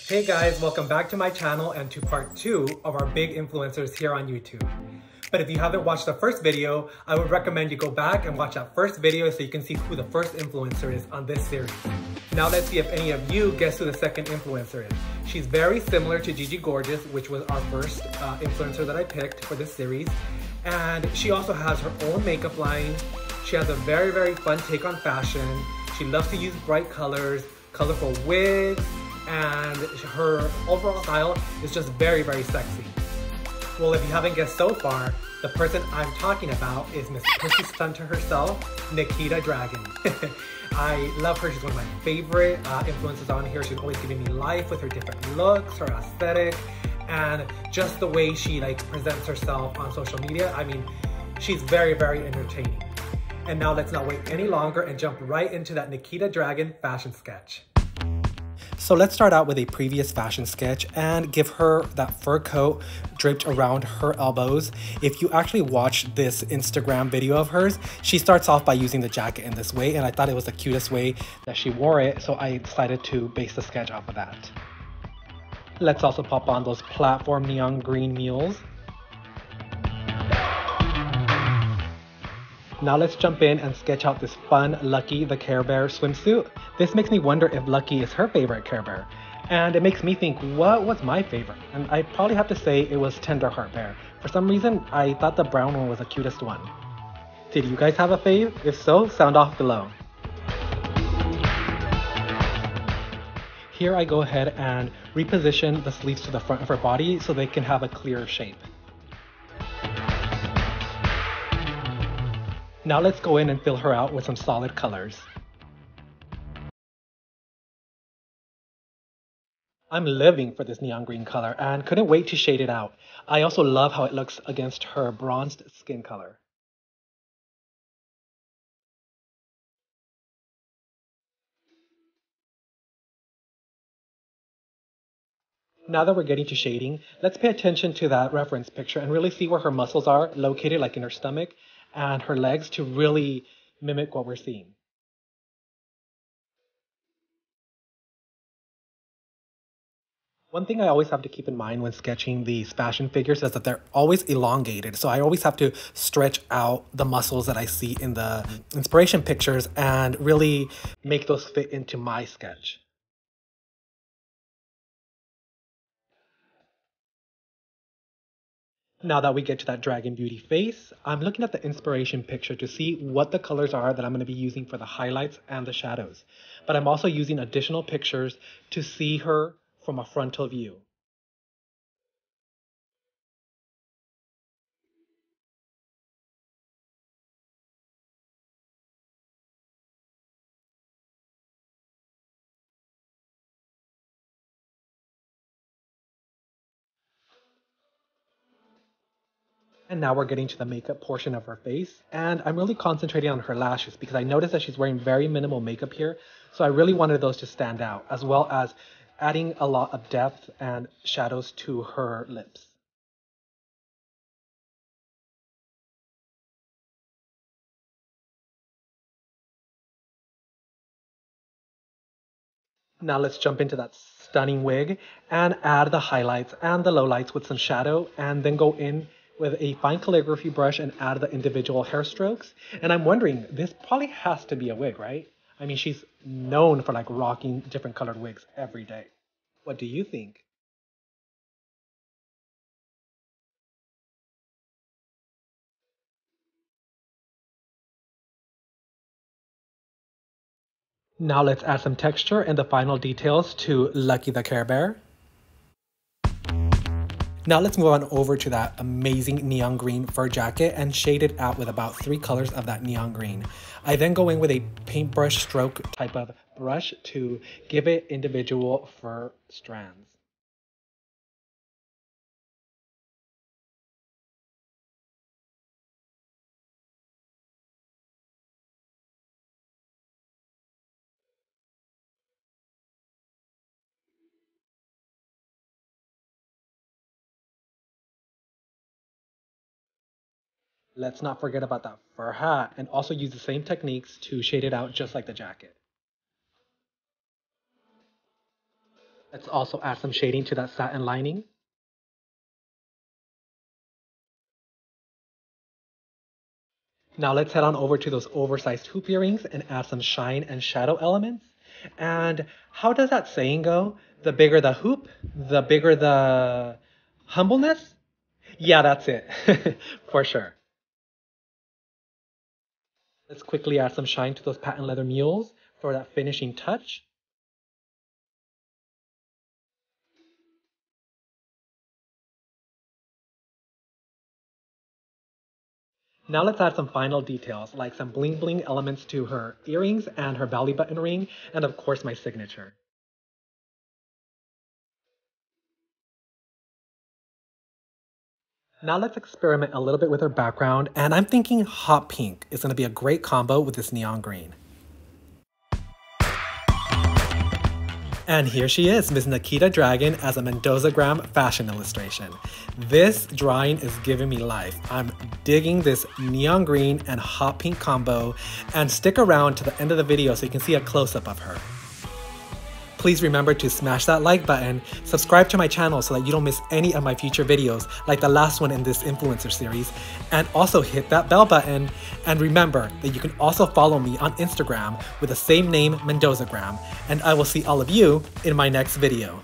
Hey guys, welcome back to my channel and to part 2 of our big influencers here on YouTube. But if you haven't watched the first video, I would recommend you go back and watch that first video so you can see who the first influencer is on this series. Now let's see if any of you guess who the second influencer is. She's very similar to Gigi Gorgeous, which was our first influencer that I picked for this series. And she also has her own makeup line. She has a very fun take on fashion. She loves to use bright colors, colorful wigs, and her overall style is just very sexy. Well, if you haven't guessed so far, the person I'm talking about is Miss Pussy Stunter herself, Nikita Dragun. I love her. She's one of my favorite influencers on here. She's always giving me life with her different looks, her aesthetic, and just the way she presents herself on social media. I mean, she's very entertaining. And now let's not wait any longer and jump right into that Nikita Dragun fashion sketch. So let's start out with a previous fashion sketch and give her that fur coat draped around her elbows. If you actually watch this Instagram video of hers, she starts off by using the jacket in this way, and I thought it was the cutest way that she wore it, so I decided to base the sketch off of that. Let's also pop on those platform neon green mules. Now let's jump in and sketch out this fun Lucky the Care Bear swimsuit. This makes me wonder if Lucky is her favorite Care Bear. And it makes me think, what was my favorite? And I probably have to say it was Tender Heart Bear. For some reason, I thought the brown one was the cutest one. Did you guys have a fave? If so, sound off below. Here I go ahead and reposition the sleeves to the front of her body so they can have a clearer shape. Now let's go in and fill her out with some solid colors. I'm living for this neon green color and couldn't wait to shade it out. I also love how it looks against her bronzed skin color. Now that we're getting to shading, let's pay attention to that reference picture and really see where her muscles are located, like in her stomach and her legs, to really mimic what we're seeing. One thing I always have to keep in mind when sketching these fashion figures is that they're always elongated. So I always have to stretch out the muscles that I see in the inspiration pictures and really make those fit into my sketch. Now that we get to that Dragun Beauty face, I'm looking at the inspiration picture to see what the colors are that I'm going to be using for the highlights and the shadows. But I'm also using additional pictures to see her from a frontal view. And now we're getting to the makeup portion of her face, and I'm really concentrating on her lashes because I noticed that she's wearing very minimal makeup here, so I really wanted those to stand out, as well as adding a lot of depth and shadows to her lips. Now let's jump into that stunning wig and add the highlights and the lowlights with some shadow, and then go in with a fine calligraphy brush and add the individual hair strokes. And I'm wondering, this probably has to be a wig, right? I mean, she's known for rocking different colored wigs every day. What do you think? Now let's add some texture and the final details to Lucky the Care Bear. Now let's move on over to that amazing neon green fur jacket and shade it out with about 3 colors of that neon green. I then go in with a paintbrush stroke type of brush to give it individual fur strands. Let's not forget about that fur hat and also use the same techniques to shade it out just like the jacket. Let's also add some shading to that satin lining. Now let's head on over to those oversized hoop earrings and add some shine and shadow elements. And how does that saying go? The bigger the hoop, the bigger the humbleness? Yeah, that's it. For sure. Let's quickly add some shine to those patent leather mules for that finishing touch. Now let's add some final details, like some bling bling elements to her earrings and her belly button ring, and of course my signature. Now let's experiment a little bit with her background, and I'm thinking hot pink is going to be a great combo with this neon green. And here she is, Miss Nikita Dragun as a Mendozagram fashion illustration. This drawing is giving me life. I'm digging this neon green and hot pink combo, and stick around to the end of the video so you can see a close-up of her. Please remember to smash that like button, subscribe to my channel so that you don't miss any of my future videos like the last one in this influencer series, and also hit that bell button. And remember that you can also follow me on Instagram with the same name, Mendozagram, and I will see all of you in my next video.